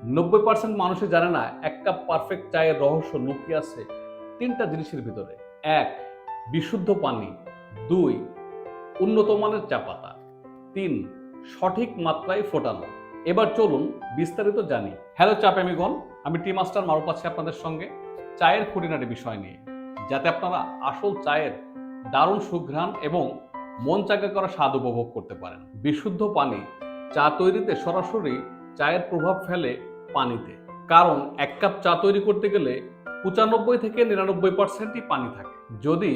90% মানুষই জানে না এক কাপ পারফেক্ট চায়ের রহস্য লুকিয়ে আছে তিনটা জিনিসের ভিতরে। এক, বিশুদ্ধ পানি। দুই, উন্নত মানের চা পাতা। তিন, সঠিক মাত্রায় ফোটানো। এবার চলুন বিস্তারিত জানি। হ্যালো চা প্রেমীগণ, আমি টি মাস্টার মারুফ আছি আপনাদের সঙ্গে চায়ের খুঁটিনাটি বিষয় নিয়ে, যাতে আপনারা আসল চায়ের দারুণ সুঘ্রাণ এবং মন চাঙ্গা করা স্বাদ উপভোগ করতে পারেন। বিশুদ্ধ পানি চা তৈরিতে সরাসরি চায়ের প্রভাব ফেলে পানিতে, কারণ এক কাপ চা তৈরি করতে গেলে 95 থেকে 99% পানি থাকে। যদি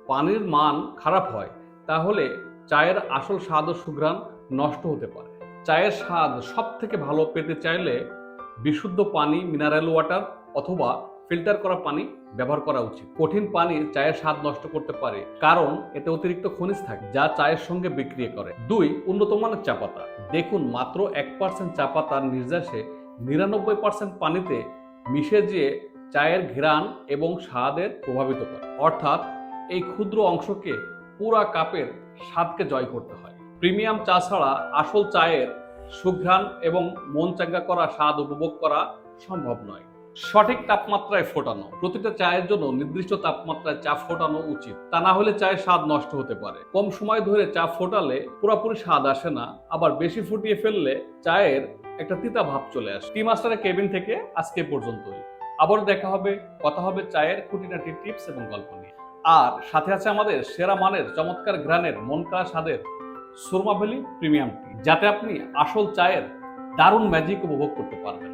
পানির মান খারাপ হয় তাহলে চায়ের আসল স্বাদ ও সুঘ্রাণ নষ্ট হতে পারে। চায়ের স্বাদ সব থেকে ভালো পেতে চাইলে বিশুদ্ধ পানি, মিনারেল ওয়াটার অথবা ফিল্টার করা পানি ব্যবহার করা উচিত। কঠিন পানি চায়ের স্বাদ নষ্ট করতে পারে, কারণ এতে অতিরিক্ত খনিজ থাকে যা চায়ের সঙ্গে বিক্রিয়া করে। দুই, উন্নত মানের চা পাতা। দেখুন, মাত্র 1% চা পাতার নির্যাসে 99% পানিতে মিশে যেয়ে চায়ের ঘ্রাণ এবং স্বাদের প্রভাবিত করে। অর্থাৎ এই ক্ষুদ্র অংশকে পুরা কাপের স্বাদকে জয় করতে হয়। প্রিমিয়াম চা ছাড়া আসল চায়ের সুঘ্রাণ এবং মন চাঙ্গা করা স্বাদ উপভোগ করা সম্ভব নয়। সঠিক তাপমাত্রায় ফোটানো। প্রতিটা চায়ের জন্য নির্দিষ্ট তাপমাত্রায় চা ফোটানো উচিত, তা না হলে চায়ের স্বাদ নষ্ট হতে পারে। কম সময় ধরে চা ফোটালে পুরোপুরি স্বাদ আসে না, আবার বেশি ফুটিয়ে ফেললে চায়ের একটা তিতা ভাব চলে আসে। টি মাস্টারের কেবিন থেকে আজকে পর্যন্তই। আবার দেখা হবে, কথা হবে চায়ের খুঁটিনাটি টিপস এবং গল্প নিয়ে। আর সাথে আছে আমাদের সেরা মানের চমৎকার ঘ্রাণের মন কাড়া স্বাদের সুরমা ভ্যালি প্রিমিয়াম টি, যাতে আপনি আসল চায়ের দারুণ ম্যাজিক উপভোগ করতে পারবেন।